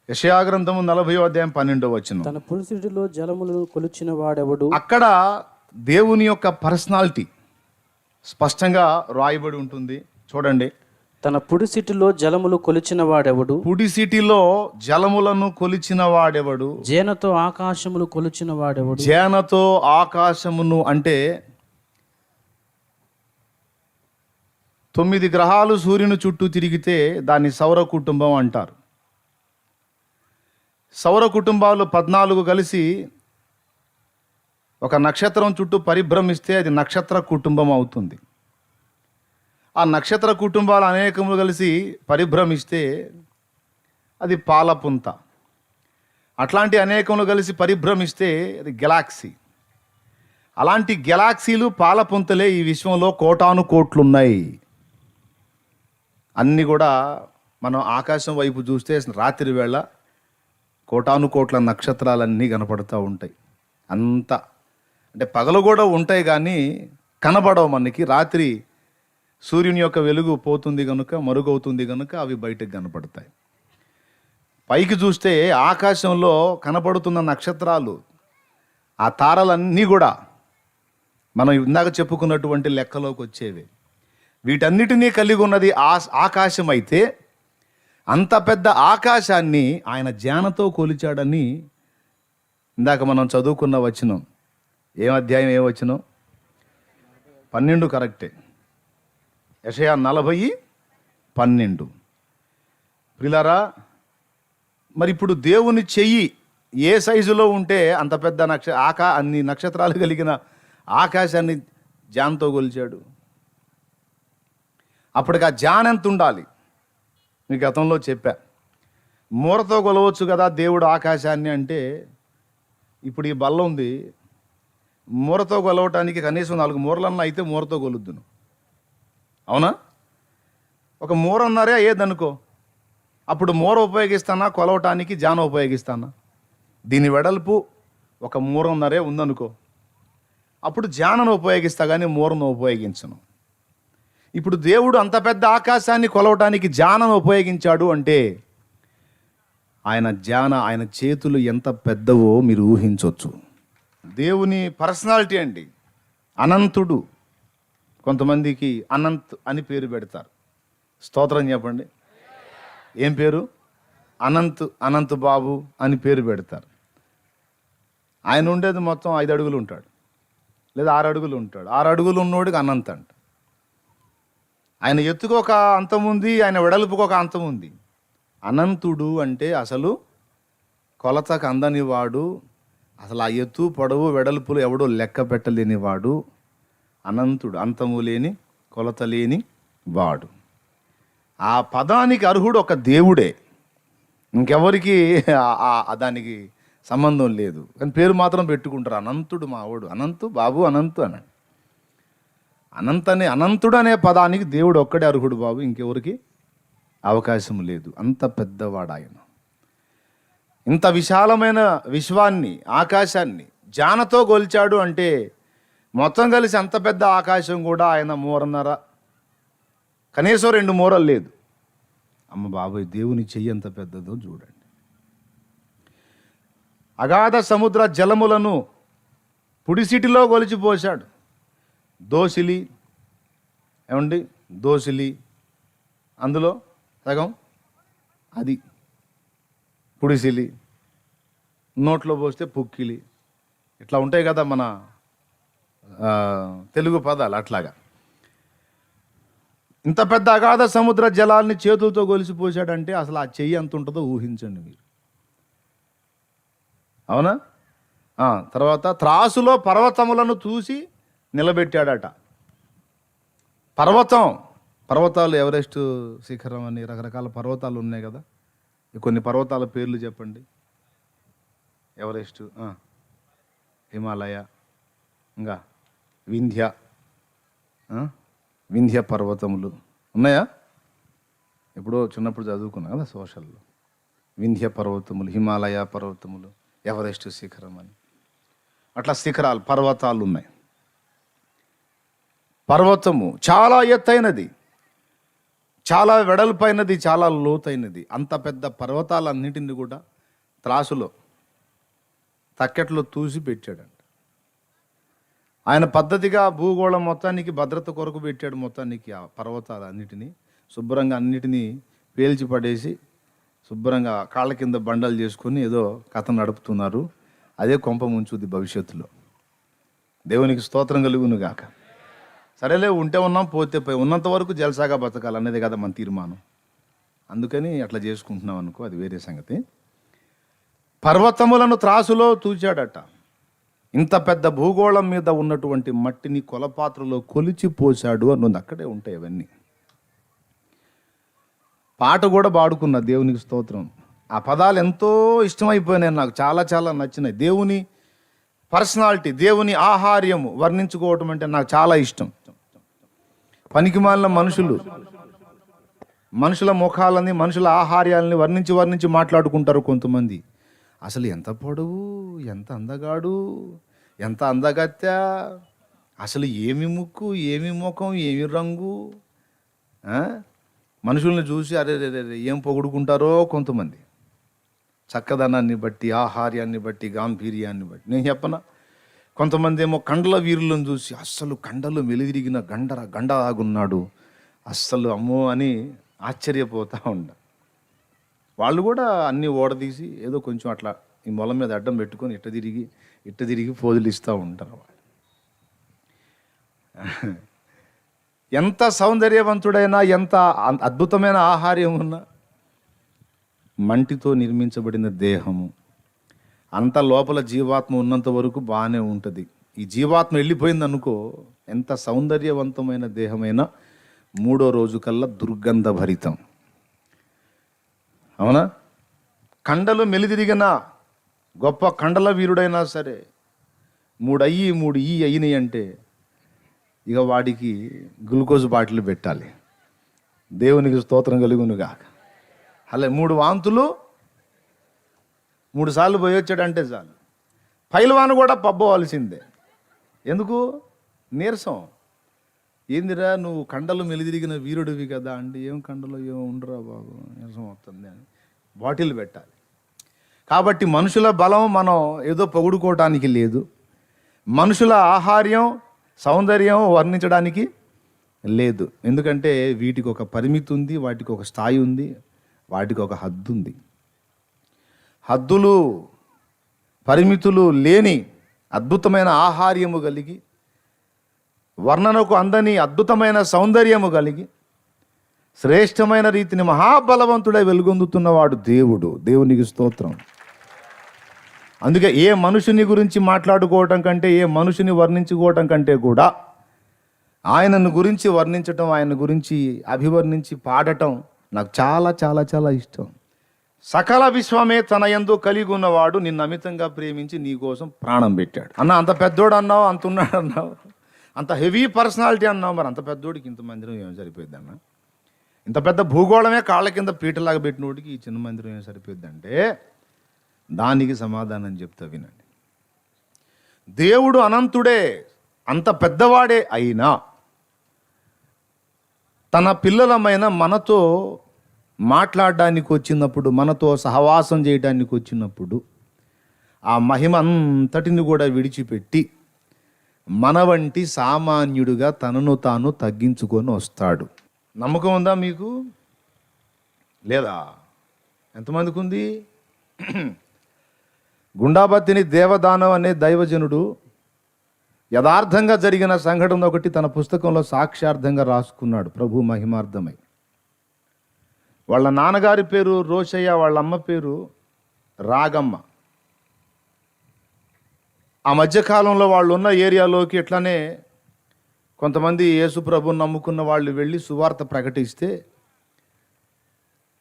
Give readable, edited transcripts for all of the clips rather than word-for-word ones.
యెషయా గ్రంథము 40:12 తన పురుషుడిలో జలములను కొలిచిన వాడెవడు? అక్కడ దేవుని యొక్క పర్సనాలిటీ స్పష్టంగా రాయబడి ఉంటుంది. చూడండి, తన పుడిసిటిలో జలములు కొలిచిన వాడెవడు? పుడిసిటిలో జలములను కొలిచిన వాడెవడు? జేనతో ఆకాశములు కొలిచిన వాడెవడు? జేనతో ఆకాశమును అంటే 9 గ్రహాలు సూర్యుని చుట్టూ తిరిగితే దాన్ని సౌర కుటుంబం అంటారు. సౌర కుటుంబాలు 14 కలిసి ఒక నక్షత్రం చుట్టూ పరిభ్రమిస్తే అది నక్షత్ర కుటుంబం అవుతుంది. ఆ నక్షత్ర కుటుంబాలు అనేకములు కలిసి పరిభ్రమిస్తే అది పాలపుంత. అట్లాంటి అనేకములు కలిసి పరిభ్రమిస్తే అది గెలాక్సీ. అలాంటి గెలాక్సీలు పాలపుంతలే ఈ విశ్వంలో కోటాను కోట్లున్నాయి. అన్నీ కూడా మనం ఆకాశం వైపు చూస్తే రాత్రి వేళ కోటాను కోట్ల నక్షత్రాలన్నీ కనపడుతూ ఉంటాయి. అంత అంటే పగలు కూడా ఉంటాయి కానీ కనబడవు మనకి. రాత్రి సూర్యుని యొక్క వెలుగు పోతుంది కనుక, మరుగవుతుంది కనుక అవి బయటకు కనపడతాయి. పైకి చూస్తే ఆకాశంలో కనపడుతున్న నక్షత్రాలు, ఆ తారలన్నీ కూడా మనం ఇందాక చెప్పుకున్నటువంటి లెక్కలోకి వచ్చేవి. వీటన్నిటినీ కలిగి ఉన్నది ఆకాశం అయితే, అంత పెద్ద ఆకాశాన్ని ఆయన జ్ఞానంతో కొలిచాడని ఇందాక మనం చదువుకున్న వచనం. ఏం అధ్యాయం, ఏ వచనం? 12 కరెక్టే. యెషయా 40:12. ప్రియులారా, మరి ఇప్పుడు దేవుని చెయ్యి ఏ సైజులో ఉంటే అంత పెద్ద అన్ని నక్షత్రాలు కలిగిన ఆకాశాన్ని జ్ఞానంతో కొలిచాడు? అప్పటికి ఆ జ్ఞానం ఎంత ఉండాలి? మీ గతంలో చెప్పా. మూరతో కొలవచ్చు కదా దేవుడు ఆకాశాన్ని అంటే, ఇప్పుడు ఈ బల్ల ఉంది, మూరతో కొలవటానికి కనీసం 4 మూరలన్నా అయితే మూరతో కొలుద్దును. అవునా? ఒక మూరన్నారే అయ్యేదనుకో, అప్పుడు మూర ఉపయోగిస్తానా కొలవటానికి? జాన ఉపయోగిస్తానా? దీని వెడల్పు 1 మూరన్నరే ఉందనుకో, అప్పుడు జానను ఉపయోగిస్తా కానీ మూరను ఉపయోగించను. ఇప్పుడు దేవుడు అంత పెద్ద ఆకాశాన్ని కొలవటానికి జానను ఉపయోగించాడు అంటే ఆయన చేతులు ఎంత పెద్దవో మీరు ఊహించవచ్చు. దేవుని పర్సనాలిటీ అండి అనంతుడు. కొంతమందికి అనంత్ అని పేరు పెడతారు. స్తోత్రం చెప్పండి. ఏం పేరు? అనంత్ బాబు అని పేరు పెడతారు. ఆయన ఉండేది మొత్తం 5 అడుగులు ఉంటాడు, లేదా 6 అడుగులు ఉంటాడు. 6 అడుగులు ఉన్నోడికి అనంత్ అంట. ఆయన ఎత్తుకు ఒక అంతం ఉంది, ఆయన వెడల్పుకు ఒక అంతం ఉంది. అనంతుడు అంటే అసలు కొలతకు అందని వాడు, అసలు ఆ ఎత్తు పొడవు వెడల్పులు ఎవడో లెక్క పెట్టలేని వాడు అనంతుడు. అంతము లేని, కొలత లేని వాడు. ఆ పదానికి అర్హుడు ఒక దేవుడే, ఇంకెవరికి దానికి సంబంధం లేదు. కానీ పేరు మాత్రం పెట్టుకుంటారు. అనంతుడు మావాడు, అనంతు బాబు అనంతు అన్నాడు. అనంతుడు అనే పదానికి దేవుడు ఒక్కడే అర్హుడు బాబు, ఇంకెవరికి అవకాశం లేదు. అంత పెద్దవాడు ఆయన. ఇంత విశాలమైన విశ్వాన్ని, ఆకాశాన్ని జానతో గొల్చాడు అంటే మొత్తం కలిసి అంత పెద్ద ఆకాశం కూడా ఆయన మూరన్నర, కనీసం 2 మూరలు లేదు. అమ్మ బాబోయ్, దేవుని చెయ్యి ఎంత పెద్దదో చూడండి. అగాధ సముద్ర జలములను పుడిసిటిలో కొలిచిపోశాడు. దోసిలి ఏమండి, దోసిలి అందులో సగం అది పుడిసిలి, నోట్లో పోస్తే పుక్కిలి, ఇట్లా ఉంటాయి కదా మన తెలుగు పదాలు. అట్లాగా ఇంత పెద్ద అగాధ సముద్ర జలాల్ని చేతులతో కొలిసిపోశాడంటే అసలు ఆ చెయ్యి ఎంత ఉంటుందో ఊహించండి మీరు. అవునా? తర్వాత త్రాసులో పర్వతములను చూసి నిలబెట్టాడట. పర్వతాలు ఎవరెస్ట్ శిఖరం అని రకరకాల పర్వతాలు ఉన్నాయి కదా. కొన్ని పర్వతాల పేర్లు చెప్పండి. ఎవరెస్ట్, హిమాలయ, ఇంకా వింధ్య పర్వతములు ఉన్నాయా? ఎప్పుడో చిన్నప్పుడు చదువుకున్నా కదా సోషల్లో. వింధ్య పర్వతములు, హిమాలయ పర్వతములు, ఎవరెస్ట్ శిఖరం అని అట్లా శిఖరాలు, పర్వతాలు ఉన్నాయి. పర్వతము చాలా ఎత్తైనది, చాలా వెడల్పైనది, చాలా లోతైనది. అంత పెద్ద పర్వతాలన్నిటిని కూడా త్రాసులో తక్కెట్లో తూసి పెట్టాడంట. ఆయన పద్ధతిగా భూగోళం మొత్తానికి భద్రత కొరకు పెట్టాడు. మొత్తానికి ఆ పర్వతాలన్నిటినీ శుభ్రంగా అన్నిటినీ పేల్చి పడేసి శుభ్రంగా కాళ్ళ కింద బండలు చేసుకొని ఏదో కథ నడుపుతున్నారు. అదే కొంప ముంచుద్ది భవిష్యత్తులో. దేవునికి స్తోత్రం కలుగును గాక. సరేలే, ఉంటే ఉన్నాం, పోతే పోయి, ఉన్నంత వరకు జల్సాగా బతకాలి అనేది కదా మన తీర్మానం. అందుకని అట్లా చేసుకుంటున్నాం అనుకో, అది వేరే సంగతి. పర్వతములను త్రాసులో తూచాడట. ఇంత పెద్ద భూగోళం మీద ఉన్నటువంటి మట్టిని కొలపాత్రలో కొలిచి పోశాడు అన్నది. అక్కడే ఉంటాయి అవన్నీ. పాట కూడా పాడుకున్నా, దేవునికి స్తోత్రం. ఆ పదాలు ఎంతో ఇష్టమైపోయినాయి నాకు, చాలా చాలా నచ్చినాయి. దేవుని పర్సనాలిటీ, దేవుని ఆహార్యము వర్ణించుకోవటం అంటే నాకు చాలా ఇష్టం. పనికిమాలిన మనుషుల ముఖాలని, మనుషుల ఆహార్యాలని వర్ణించి మాట్లాడుకుంటారు కొంతమంది. అసలు ఎంత పొడవు, ఎంత అందగాడు, ఎంత అందగత్య, అసలు ఏమి ముక్కు, ఏమి ముఖం, ఏమి రంగు. మనుషుల్ని చూసి అరే ఏం పొగుడుకుంటారో కొంతమంది. చక్కదనాన్ని బట్టి, ఆహార్యాన్ని బట్టి, గాంభీర్యాన్ని బట్టి. నేను చెప్పనా, కొంతమంది ఏమో కండల వీరులను చూసి అస్సలు కండలు మెలిదిరిగిన గండలాగున్నాడు, అస్సలు అమ్మో అని ఆశ్చర్యపోతూ ఉండ. వాళ్ళు కూడా అన్నీ ఓడదీసి ఏదో కొంచెం అట్లా ఈ మొల మీద అడ్డం పెట్టుకొని ఇట్ట తిరిగి పోజులు ఇస్తూ ఉంటారు. ఎంత సౌందర్యవంతుడైనా, ఎంత అద్భుతమైన ఆహార్యం ఉన్నా, మంటితో నిర్మించబడిన దేహము, అంత లోపల జీవాత్మ ఉన్నంత వరకు బాగానే ఉంటుంది. ఈ జీవాత్మ వెళ్ళిపోయింది అనుకో, ఎంత సౌందర్యవంతమైన దేహమైనా 3వ రోజు కల్లా దుర్గంధభరితం. అవునా? కండలు మెలిదిరిగిన గొప్ప కండల వీరుడైనా సరే 3 అయినాయి అంటే ఇక వాడికి గ్లూకోజ్ బాటిల్ పెట్టాలి. దేవునికి స్తోత్రం కలుగునుగా. అలా 3 వాంతులు 3 సార్లు పోయి వచ్చాడంటే చాలు. పైల్వాను కూడా పబ్బవలసిందే. ఎందుకు? నీరసం. ఏందిరా నువ్వు కండలు మెలిదిరిగిన వీరుడివి కదా అంటే, ఏం కండలు ఏం ఉండరా బాబు, నీరసం వస్తుంది అని బాటిల్ పెట్టాలి. కాబట్టి మనుషుల బలం మనం ఏదో పొగుడుకోవటానికి లేదు. మనుషుల ఆహార్యం, సౌందర్యం వర్ణించడానికి లేదు. ఎందుకంటే వీటికి ఒక పరిమితి ఉంది, వాటికి ఒక స్థాయి ఉంది, వాటికి ఒక హద్దు ఉంది. హద్దులు, పరిమితులు లేని అద్భుతమైన ఆహార్యము కలిగి, వర్ణనకు అందని అద్భుతమైన సౌందర్యము కలిగి, శ్రేష్టమైన రీతిని మహాబలవంతుడై వెలుగొందుతున్నవాడు దేవుడు. దేవునికి స్తోత్రం. అందుకే ఏ మనుషుని గురించి మాట్లాడుకోవటం కంటే, ఏ మనుషుని వర్ణించుకోవటం కంటే కూడా ఆయనను గురించి వర్ణించటం, ఆయన గురించి అభివర్ణించి పాడటం నాకు చాలా చాలా చాలా ఇష్టం. సకల విశ్వమే తన యందు కలిగి ఉన్నవాడు నిన్ను అమితంగా ప్రేమించి నీ కోసం ప్రాణం పెట్టాడు. అన్న అంత పెద్దోడు అన్నావు, అంత ఉన్నాడు అన్నావు, అంత హెవీ పర్సనాలిటీ అన్నావు. మరి అంత పెద్దోడికి ఇంత మందిరం ఏం సరిపోద్ది అన్న? ఇంత పెద్ద భూగోళమే కాళ్ళ కింద పీటలాగా పెట్టినోడికి ఈ చిన్న మందిరం ఏం సరిపోద్ది అంటే, దానికి సమాధానం చెప్తా వినండి. దేవుడు అనంతుడే, అంత పెద్దవాడే అయినా తన పిల్లలమైన మనతో మాట్లాడడానికి వచ్చినప్పుడు, మనతో సహవాసం చేయడానికి వచ్చినప్పుడు ఆ మహిమ అంతటిని కూడా విడిచిపెట్టి మన వంటి సామాన్యుడిగా తనను తాను తగ్గించుకొని వస్తాడు. నమ్మకం ఉందా మీకు? లేదా? ఎంతమందికి ఉంది? గుండాబత్తిని దేవదానం అనే దైవజనుడు యథార్థంగా జరిగిన సంఘటన ఒకటి తన పుస్తకంలో సాక్ష్యార్థంగా రాసుకున్నాడు, ప్రభు మహిమార్థమై. వాళ్ళ నాన్నగారి పేరు రోషయ్య, వాళ్ళ అమ్మ పేరు రాగమ్మ. ఆ మధ్యకాలంలో వాళ్ళు ఉన్న ఏరియాలోకి ఎట్లానే కొంతమంది యేసు ప్రభుని నమ్ముకున్న వాళ్ళు వెళ్ళి సువార్త ప్రకటిస్తే,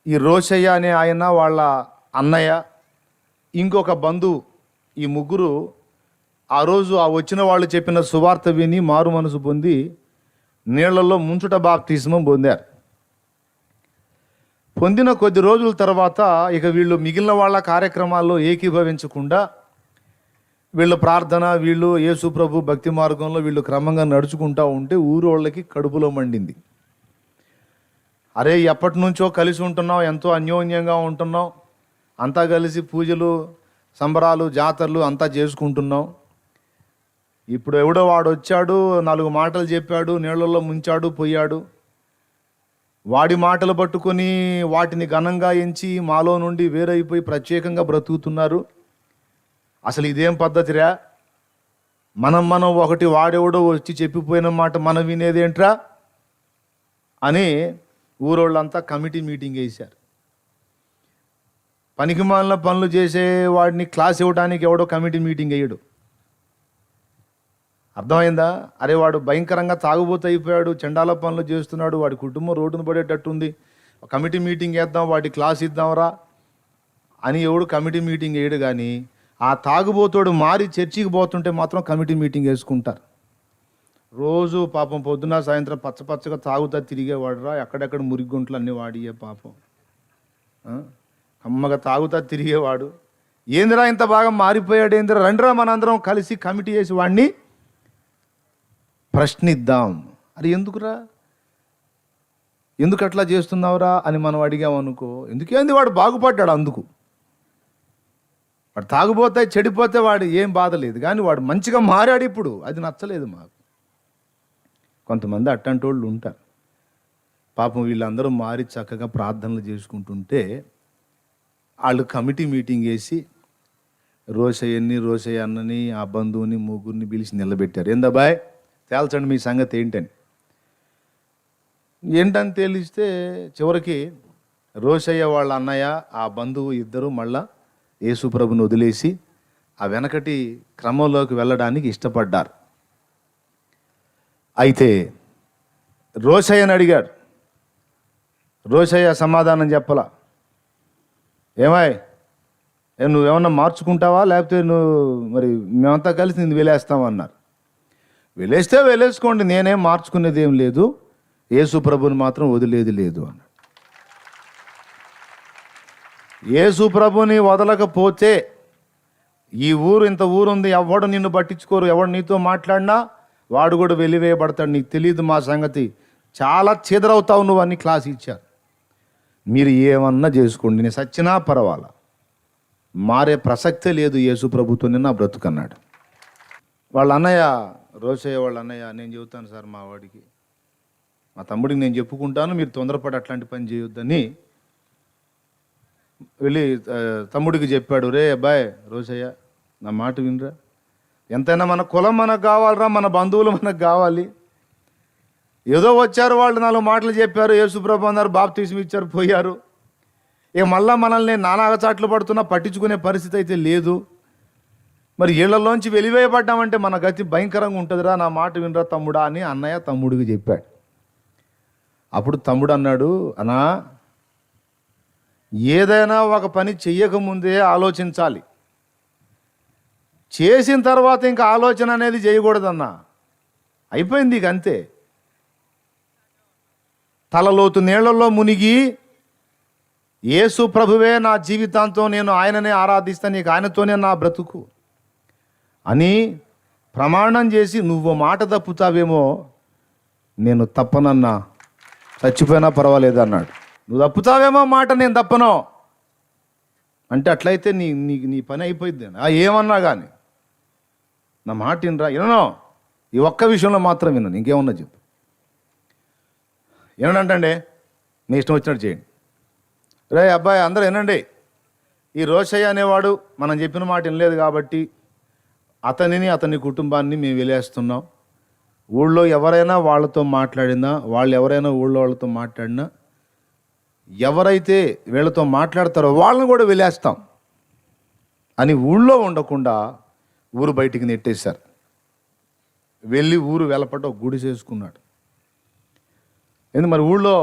ఈ రోషయ్య అనే ఆయన, వాళ్ళ అన్నయ్య, ఇంకొక బంధువు, ఈ ముగ్గురు ఆ రోజు ఆ వచ్చిన వాళ్ళు చెప్పిన సువార్త విని మారు మనసు పొంది నీళ్లలో ముంచుట బాప్తిస్మం పొందారు. పొందిన కొద్ది రోజుల తర్వాత ఇక వీళ్ళు మిగిలిన వాళ్ళ కార్యక్రమాల్లో ఏకీభవించకుండా, వీళ్ళు ప్రార్థన, వీళ్ళు యేసు ప్రభు భక్తి మార్గంలో వీళ్ళు క్రమంగా నడుచుకుంటూ ఉంటే ఊరోళ్ళకి కడుపులో మండింది. అరే ఎప్పటి నుంచో కలిసి ఉంటున్నాం, ఎంతో అన్యోన్యంగా ఉంటున్నాం, అంతా కలిసి పూజలు సంబరాలు జాతరలు అంతా చేసుకుంటున్నాం. ఇప్పుడు ఎవడో వాడు వచ్చాడు, 4 మాటలు చెప్పాడు, నీళ్ళల్లో ముంచాడు పోయాడు. వాడి మాటలు పట్టుకొని వాటిని ఘనంగా ఎంచి మాలో నుండి వేరైపోయి ప్రత్యేకంగా బ్రతుకుతున్నారు. అసలు ఇదేం పద్ధతిరా? మనం ఒకటి, వాడెవడో వచ్చి చెప్పిపోయిన మాట మనం వినేదేంట్రా అని ఊరోళ్ళంతా కమిటీ మీటింగ్ వేశారు. పనికిమాలిన పనులు చేసే వాడిని క్లాస్ ఇవ్వడానికి ఎవడో కమిటీ మీటింగ్ వేయడు. అర్థమైందా? అరే వాడు భయంకరంగా తాగుబోతు అయిపోయాడు, చండాల పనులు చేస్తున్నాడు, వాడి కుటుంబం రోడ్డును పడేటట్టుంది, కమిటీ మీటింగ్ వేద్దాం, వాడి క్లాస్ ఇద్దాంరా అని ఎవడు కమిటీ మీటింగ్ వేయడు. కానీ ఆ తాగుబోతోడు మారి చర్చికి పోతుంటే మాత్రం కమిటీ మీటింగ్ వేసుకుంటారు. రోజు పాపం పొద్దున సాయంత్రం పచ్చగా తాగుతా తిరిగేవాడురా, ఎక్కడెక్కడ మురిగుంట్లు అన్నీ వాడియే పాపం, కమ్మగా తాగుతా తిరిగేవాడు. ఏందిరా ఇంత బాగా మారిపోయాడు, ఏందిరా, రండిరా మనందరం కలిసి కమిటీ వేసి వాడిని ప్రశ్నిద్దాం. అది ఎందుకురా, ఎందుకు అట్లా చేస్తున్నావురా అని మనం అడిగామనుకో, ఎందుకేంది వాడు బాగుపడ్డాడు అందుకు. వాడు తాగుపోతే చెడిపోతే వాడు ఏం బాధ లేదు, కానీ వాడు మంచిగా మారాడు ఇప్పుడు, అది నచ్చలేదు మాకు. కొంతమంది అట్టంటి వాళ్ళు ఉంటారు. పాపం వీళ్ళందరూ మారి చక్కగా ప్రార్థనలు చేసుకుంటుంటే వాళ్ళు కమిటీ మీటింగ్ వేసి రోషయ్య అన్నని ఆ బంధువుని ముగ్గురిని పిలిచి నిలబెట్టారు. ఏందబ్బాయ్ తేల్చండి మీ సంగతి ఏంటని తెలిస్తే చివరికి రోషయ్య వాళ్ళ అన్నయ్య ఆ బంధువు ఇద్దరు మళ్ళా యేసుప్రభుని వదిలేసి ఆ వెనకటి క్రమంలోకి వెళ్ళడానికి ఇష్టపడ్డారు. అయితే రోషయ్యని అడిగాడు. రోషయ్య సమాధానం చెప్పలా. నువ్వేమన్నా మార్చుకుంటావా, లేకపోతే నువ్వు మరి మేమంతా కలిసి నిన్ను వెలేస్తామన్నారు. వెలేసుకోండి, నేనేం మార్చుకునేది ఏం లేదు, యేసు ప్రభుని మాత్రం వదిలేది లేదు అన్నాడు. యేసు ప్రభుని వదలకపోతే ఈ ఊరు ఇంత ఊరుంది, ఎవడు నిన్ను పట్టించుకోరు, ఎవడు నీతో మాట్లాడినా వాడు కూడా వెలివేయబడతాడు. నీకు తెలియదు మా సంగతి, చాలా చెదరవుతావు నువ్వు అని క్లాస్ ఇచ్చారు. మీరు ఏమన్నా చేసుకోండి, నేను సచ్చినా పర్వాలా, మారే ప్రసక్తే లేదు యేసు ప్రభుతోనే నా బ్రతుకన్నాడు. వాళ్ళ అన్నయ్య రోషయ్య వాళ్ళ అన్నయ్య, నేను చెబుతాను సార్ మా వాడికి, మా తమ్ముడికి నేను చెప్పుకుంటాను, మీరు తొందరపడి అట్లాంటి పని చేయొద్దని వెళ్ళి తమ్ముడికి చెప్పాడు. రే అబ్బాయ్ రోషయ్య, నా మాట వినరా, ఎంతైనా మన కులం మనకు కావాలరా, మన బంధువులు మనకు కావాలి. ఏదో వచ్చారు వాళ్ళు 4 మాటలు చెప్పారు, యేసుప్రభు అన్నారు, బాప్తిస్మం ఇచ్చారు, పోయారు. ఇక మళ్ళా మనల్ని నానాగచాట్లు పడుతున్నా పట్టించుకునే పరిస్థితి అయితే లేదు. మరి ఇళ్లలోంచి వెలివేయబడ్డామంటే మన గతి భయంకరంగా ఉంటుందిరా, నా మాట వినరా తమ్ముడా అని అన్నయ్య తమ్ముడికి చెప్పాడు. అప్పుడు తమ్ముడు అన్నాడు, అన్నా ఏదైనా ఒక పని చెయ్యకముందే ఆలోచించాలి, చేసిన తర్వాత ఇంకా ఆలోచన అనేది చేయకూడదన్నా, అయిపోయింది ఇక అంతే. తలలోతు నీళ్లలో మునిగి యేసు ప్రభువే నా జీవితాంతం, నేను ఆయననే ఆరాధిస్తాను, నీకు ఆయనతోనే నా బ్రతుకు అని ప్రమాణం చేసి నువ్వు మాట తప్పుతావేమో, నేను తప్పనన్నా, చచ్చిపోయినా పర్వాలేదు అన్నాడు. నువ్వు తప్పుతావేమో మాట, నేను తప్పను అంటే అట్లయితే నీ పని అయిపోయింది. ఏమన్నా కానీ నా మాట వినను, ఈ ఒక్క విషయంలో మాత్రం విన్నాను, ఇంకేమన్నా చెప్పు. ఏమనంటే మీ ఇష్టం వచ్చినట్టు చేయండి. రే అబ్బాయి అందరూ వినండి, ఈ రోషయ్య అనేవాడు మనం చెప్పిన మాట వినలేదు కాబట్టి అతనిని అతని కుటుంబాన్ని మేము వెలేస్తున్నాం. ఊళ్ళో ఎవరైనా వాళ్ళతో మాట్లాడినా, వాళ్ళు ఎవరైనా ఊళ్ళో వాళ్ళతో మాట్లాడినా, ఎవరైతే వీళ్ళతో మాట్లాడతారో వాళ్ళని కూడా వెలేస్తాం అని ఊళ్ళో ఉండకుండా ఊరు బయటికి నెట్టేశారు. వెళ్ళి ఊరు వెలపట ఒక గుడి చేసుకున్నాడు. ఎందుకు మరి ఊళ్ళో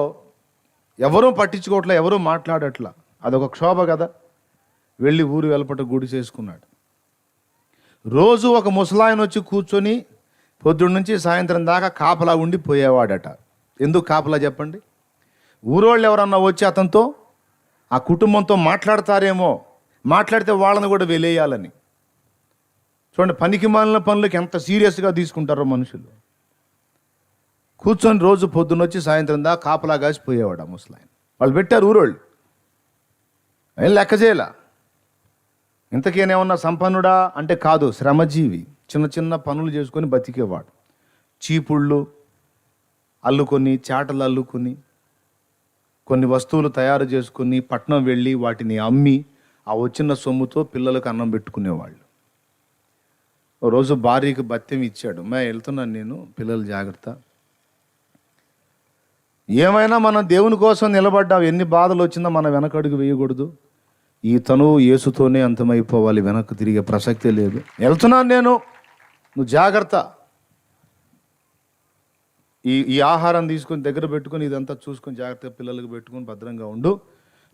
ఎవరూ పట్టించుకోవట్లా, ఎవరూ మాట్లాడట్లా, అదొక క్షోభ కదా. వెళ్ళి ఊరు వెలపట గుడి చేసుకున్నాడు. రోజు ఒక ముసలాయన వచ్చి కూర్చొని పొద్దున్న నుంచి సాయంత్రం దాకా కాపలా ఉండి పోయేవాడట. ఎందుకు కాపలా చెప్పండి? ఊరోళ్ళు ఎవరన్నా వచ్చి అతనితో ఆ కుటుంబంతో మాట్లాడతారేమో, మాట్లాడితే వాళ్ళని కూడా వెలేయాలని. చూడండి, పనికి మాలిన పనులకి ఎంత సీరియస్గా తీసుకుంటారో మనుషులు. కూర్చొని రోజు పొద్దున్నొచ్చి సాయంత్రం దాకా కాపలా కాసిపోయేవాడు ఆ ముసలాయన. వాళ్ళు పెట్టారు ఊరోళ్ళు, ఏం లెక్క చేయాల. ఇంతకేనేమన్నా సంపన్నుడా అంటే కాదు, శ్రమజీవి. చిన్న చిన్న పనులు చేసుకొని బతికేవాడు. చీపుళ్ళు అల్లుకొని, చాటలు అల్లుకొని, కొన్ని వస్తువులు తయారు చేసుకుని పట్నం వెళ్ళి వాటిని అమ్మి ఆ వచ్చిన సొమ్ముతో పిల్లలకు అన్నం పెట్టుకునేవాళ్ళు. ఓ రోజు భార్యకి భత్యం ఇచ్చాడు, వెళ్తున్నాను నేను, పిల్లలు జాగ్రత్త. ఏమైనా మనం దేవుని కోసం నిలబడ్డాం, ఎన్ని బాధలు వచ్చినా మనం వెనకడుగు వేయకూడదు. ఈ తనువు యేసుతోనే అంతమైపోవాలి, వెనక్కి తిరిగే ప్రసక్తే లేదు. వెళ్తున్నాను నేను, నువ్వు జాగ్రత్త. ఈ ఆహారం తీసుకొని దగ్గర పెట్టుకొని ఇదంతా చూసుకొని జాగ్రత్తగా పిల్లలకు పెట్టుకొని భద్రంగా ఉండు.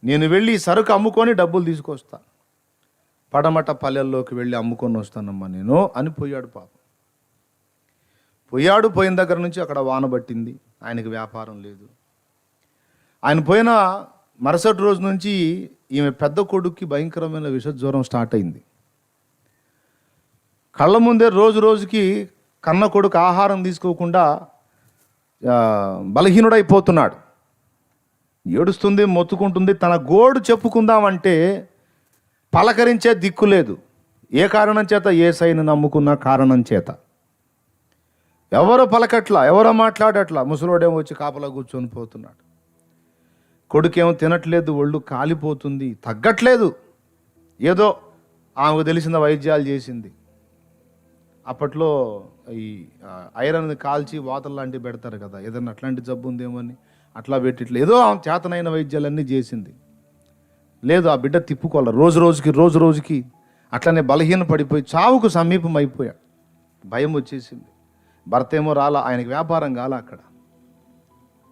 నేను వెళ్ళి ఈ సరుకు అమ్ముకొని డబ్బులు తీసుకొస్తా, పడమట పల్లెల్లోకి వెళ్ళి అమ్ముకొని వస్తానమ్మా నేను అని పోయాడు. పాపం పోయాడు. పోయిన దగ్గర నుంచి అక్కడ వాన పట్టింది, ఆయనకి వ్యాపారం లేదు. ఆయన పోయిన మరుసటి రోజు నుంచి ఈమె పెద్ద కొడుక్కి భయంకరమైన విషజ్వరం స్టార్ట్ అయింది. కళ్ళ ముందే రోజు రోజుకి కన్న కొడుకు ఆహారం తీసుకోకుండా బలహీనుడైపోతున్నాడు. ఏడుస్తుంది, మొత్తుకుంటుంది. తన గోడు చెప్పుకుందామంటే పలకరించే దిక్కు లేదు. ఏ కారణం చేత? యేసయ్యను నమ్ముకున్న కారణం చేత. ఎవరో పలకట్లా, ఎవరో మాట్లాడట్లా. ముసలోడేమో వచ్చి కాపలా కూర్చొని పోతున్నాడు. కొడుకేమో తినట్లేదు, ఒళ్ళు కాలిపోతుంది, తగ్గట్లేదు. ఏదో ఆమెకు తెలిసిన వైద్యాలు చేసింది. అప్పట్లో ఈ ఐరన్ కాల్చి వాతలు లాంటివి పెడతారు కదా, ఏదన్నా అట్లాంటి జబ్బు ఉందేమో అని అట్లా పెట్టిట్లే ఏదో ఆమె చేతనైన వైద్యాలన్నీ చేసింది. లేదు, ఆ బిడ్డ తిప్పుకోవాలి. రోజు రోజుకి అట్లనే బలహీన పడిపోయి చావుకు సమీపం అయిపోయాడు. భయం వచ్చేసింది. భర్త ఏమో రాలా, ఆయనకి వ్యాపారం కాలా. అక్కడ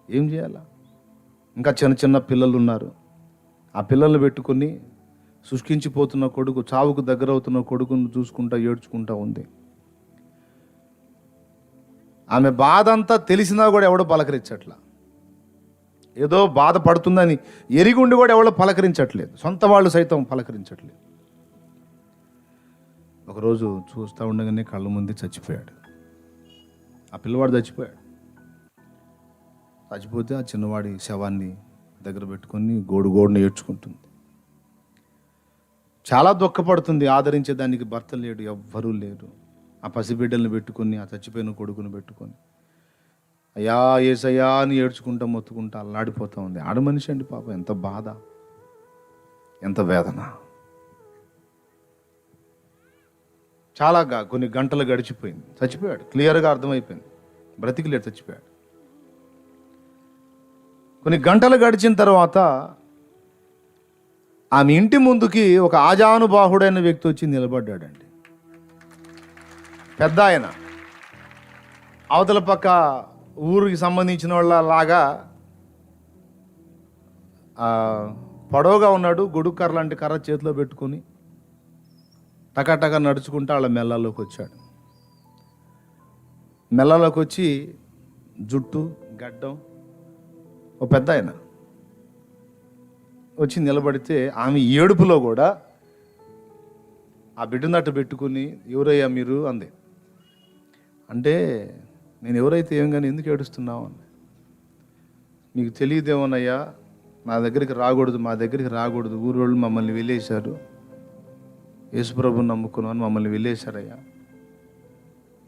ఏం చేయాలా? ఇంకా చిన్న చిన్న పిల్లలు ఉన్నారు. ఆ పిల్లల్ని పెట్టుకొని శుష్కించిపోతున్న కొడుకు, చావుకు దగ్గర అవుతున్న కొడుకును చూసుకుంటా ఏడ్చుకుంటా ఉంది. ఆమె బాధ అంతా తెలిసినా కూడా ఎవడో పలకరించట్లా. ఏదో బాధపడుతుందని ఎరిగుండి కూడా ఎవడో పలకరించట్లేదు. సొంత వాళ్ళు సైతం పలకరించట్లేదు. ఒకరోజు చూస్తూ ఉండగానే కళ్ళ ముందే చచ్చిపోయాడు. ఆ పిల్లవాడు చచ్చిపోయాడు. చచ్చిపోతే ఆ చిన్నవాడి శవాన్ని దగ్గర పెట్టుకొని గోడుని ఏడ్చుకుంటుంది. చాలా దుఃఖపడుతుంది. ఆదరించేదానికి భర్త లేడు, ఎవ్వరూ లేరు. ఆ పసిబిడ్డల్ని పెట్టుకొని, ఆ చచ్చిపోయిన కొడుకుని పెట్టుకొని అయ్యా యేసయ్యా అని ఏడ్చుకుంటా మొత్తుకుంటా అల్లాడిపోతూ ఉంది. ఆడ మనిషి అండి పాపం, ఎంత బాధ, ఎంత వేదన. చాలా కొన్ని గంటలు గడిచిపోయింది, చచ్చిపోయాడు. క్లియర్గా అర్థమైపోయింది, బ్రతికిలేడు, చచ్చిపోయాడు. కొన్ని గంటలు గడిచిన తర్వాత ఆమె ఇంటి ముందుకి ఒక ఆజానుబాహుడైన వ్యక్తి వచ్చి నిలబడ్డాడండి. పెద్ద ఆయన, అవతల పక్క ఊరికి సంబంధించిన వాళ్ళలాగా పొడవుగా ఉన్నాడు. గొడుగు కర్ర లాంటి కర్ర చేతిలో పెట్టుకొని టకాటకా నడుచుకుంటూ వాళ్ళ మెల్లలోకి వచ్చాడు. మెల్లలోకి వచ్చి జుట్టు గడ్డం, ఓ పెద్ద ఆయన వచ్చి నిలబడితే ఆమె ఏడుపులో కూడా ఆ బిడ్డనట్టు పెట్టుకుని ఎవరయ్యా మీరు అంది. అంటే నేను ఎవరైతే ఏం కానీ ఎందుకు ఏడుస్తున్నావు అని. మీకు తెలియదేమోనయ్యా, నా దగ్గరికి రాకూడదు, మా దగ్గరికి రాకూడదు, ఊరోళ్ళు మమ్మల్ని వెళ్ళేశారు, యేసుప్రభుని నమ్ముకున్నాను, మమ్మల్ని వెళ్ళేశారయ్యా,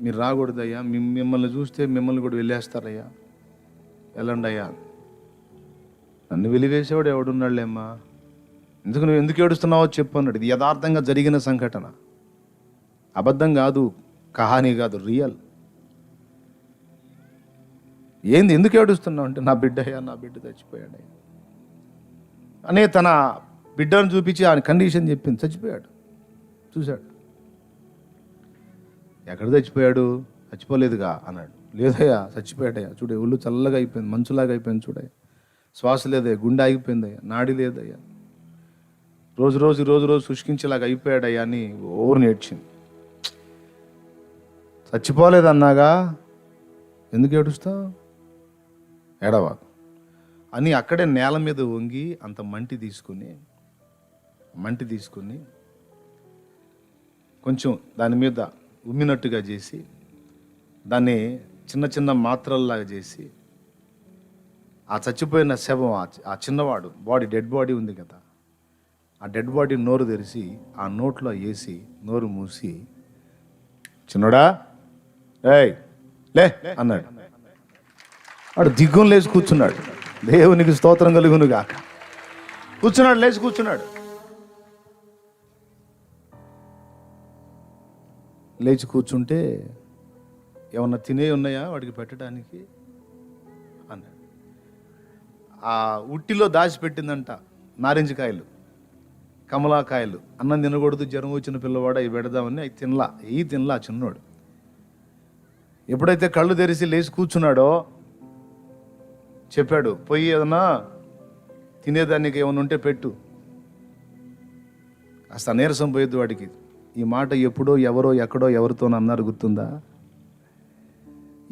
మీరు రాకూడదయ్యా, మిమ్మల్ని చూస్తే మిమ్మల్ని కూడా వెళ్ళేస్తారయ్యా, వెళ్ళండి అయ్యా. నన్ను వెలివేసేవాడు ఎవడున్నాళ్ళేమ్మా, నువ్వు ఎందుకు ఏడుస్తున్నావో చెప్పు అన్నాడు. ఇది యథార్థంగా జరిగిన సంఘటన, అబద్ధం కాదు, కహానీ కాదు, రియల్. ఏంది ఎందుకు ఏడుస్తున్నావు అంటే, నా బిడ్డ చచ్చిపోయాడయ్యా అనే తన బిడ్డను చూపించి ఆయన కండిషన్ చెప్పింది. చచ్చిపోయాడు, చూశాడు. ఎక్కడ చచ్చిపోయాడు? చచ్చిపోలేదుగా అన్నాడు. లేదయ్యా చచ్చిపోయాడయ్యా, చూడే ఒళ్ళు చల్లగా అయిపోయింది, మంచులాగా అయిపోయింది, చూడయ్యా శ్వాస లేదయ్యా, గుండె ఆగిపోయిందయ్యా, నాడి లేదయ్యా, రోజు శుష్కించేలాగా అయిపోయాడయ్యా అని ఓరు నేర్చింది. చచ్చిపోలేదన్నాగా ఎందుకు ఏడుస్తావు, ఏడవా అని అక్కడే నేల మీద వంగి అంత మంటి తీసుకుని కొంచెం దాని మీద ఉమ్మినట్టుగా చేసి దాన్ని చిన్న చిన్న మాత్రల్లాగా చేసి ఆ చచ్చిపోయిన శవం ఆ చిన్నవాడు బాడీ డెడ్ బాడీ ఉంది కదా, ఆ డెడ్ బాడీ నోరు తెరిచి ఆ నోట్లో వేసి నోరు మూసి, చిన్నోడా ఏయ్ లే అన్నాడు. వాడు దిగ్గును లేచి కూర్చున్నాడు. దేవునికి స్తోత్రం కలుగును గాక. కూర్చున్నాడు, లేచి కూర్చున్నాడు. లేచి కూర్చుంటే ఏమన్నా తినే ఉన్నాయా వాడికి పెట్టడానికి అన్నాడు. ఆ ఉట్టిలో దాచిపెట్టిందంట నారింజకాయలు, కమలాకాయలు. అన్నం తినకూడదు, జ్వరం వచ్చిన పిల్లవాడు అవి పెడదామని అవి తినలా చిన్నోడు. ఎప్పుడైతే కళ్ళు తెరిచి లేచి కూర్చున్నాడో చెప్పాడు, పోయి ఏదన్నా తినేదానికి ఏమైనా ఉంటే పెట్టు. కాస్త నీరసం పోయేది వాడికి. ఈ మాట ఎప్పుడో ఎవరో ఎక్కడో ఎవరితో అన్నారు గుర్తుందా?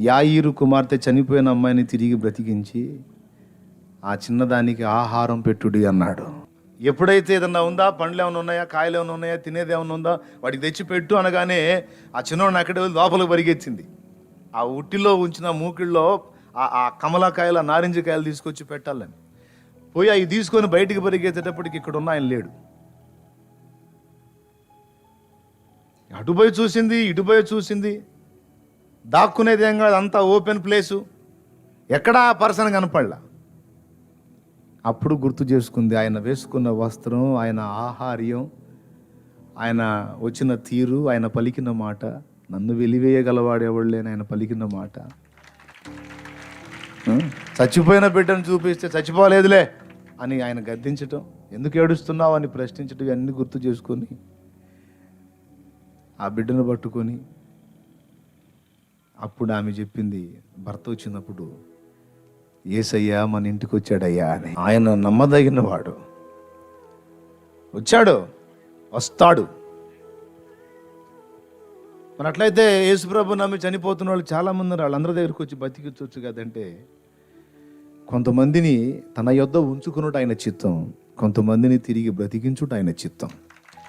యాయీరు కుమార్తె చనిపోయిన అమ్మాయిని తిరిగి బ్రతికించి ఆ చిన్నదానికి ఆహారం పెట్టుడి అన్నాడు. ఎప్పుడైతే ఏదన్నా ఉందా, పండ్లు ఏమైనా ఉన్నాయా, కాయలు ఏమైనా ఉన్నాయా, తినేది ఏమైనా ఉందా, వాడికి తెచ్చి పెట్టు అనగానే ఆ చిన్నవాడిని అక్కడే వెళ్ళి లోపలికి పరిగెత్తింది. ఆ ఉట్టిలో ఉంచిన మూకిళ్ళలో ఆ కమలాకాయలు, ఆ నారింజకాయలు తీసుకొచ్చి పెట్టాలని పోయి అవి తీసుకొని బయటికి పరిగెత్తేటప్పటికి ఇక్కడ ఉన్న ఆయన లేడు. అటుపోయి చూసింది, ఇటుపోయి చూసింది, దాక్కునేది ఏం కాదు, అంతా ఓపెన్ ప్లేసు, ఎక్కడా ఆ పర్సన్ కనపడలా. అప్పుడు గుర్తు చేసుకుంది ఆయన వేసుకున్న వస్త్రం, ఆయన ఆహార్యం, ఆయన వచ్చిన తీరు, ఆయన పలికిన మాట. నన్ను వెలివేయగలవాడు ఎవడు లేని ఆయన పలికిన మాట. చచ్చిపోయిన బిడ్డను చూపిస్తే చచ్చిపోలేదులే అని ఆయన గద్దించటం, ఎందుకు ఏడుస్తున్నావు అని ప్రశ్నించటం, ఇవన్నీ గుర్తు చేసుకొని ఆ బిడ్డను పట్టుకొని అప్పుడు ఆమె చెప్పింది, భర్త వచ్చినప్పుడు, యేసయ్యా మన ఇంటికి వచ్చాడయ్యా అని. ఆయన నమ్మదగిన వాడు, వచ్చాడు, వస్తాడు. మరి అట్లయితే యేసుప్రభు నమ్మి చనిపోతున్న వాళ్ళు చాలామంది ఉన్నారు. వాళ్ళందరి దగ్గరికి వచ్చి బతికించవచ్చు కదంటే, కొంతమందిని తన యొద్ద ఉంచుకున్నట్టు ఆయన చిత్తం, కొంతమందిని తిరిగి బ్రతికించుట ఆయన చిత్తం.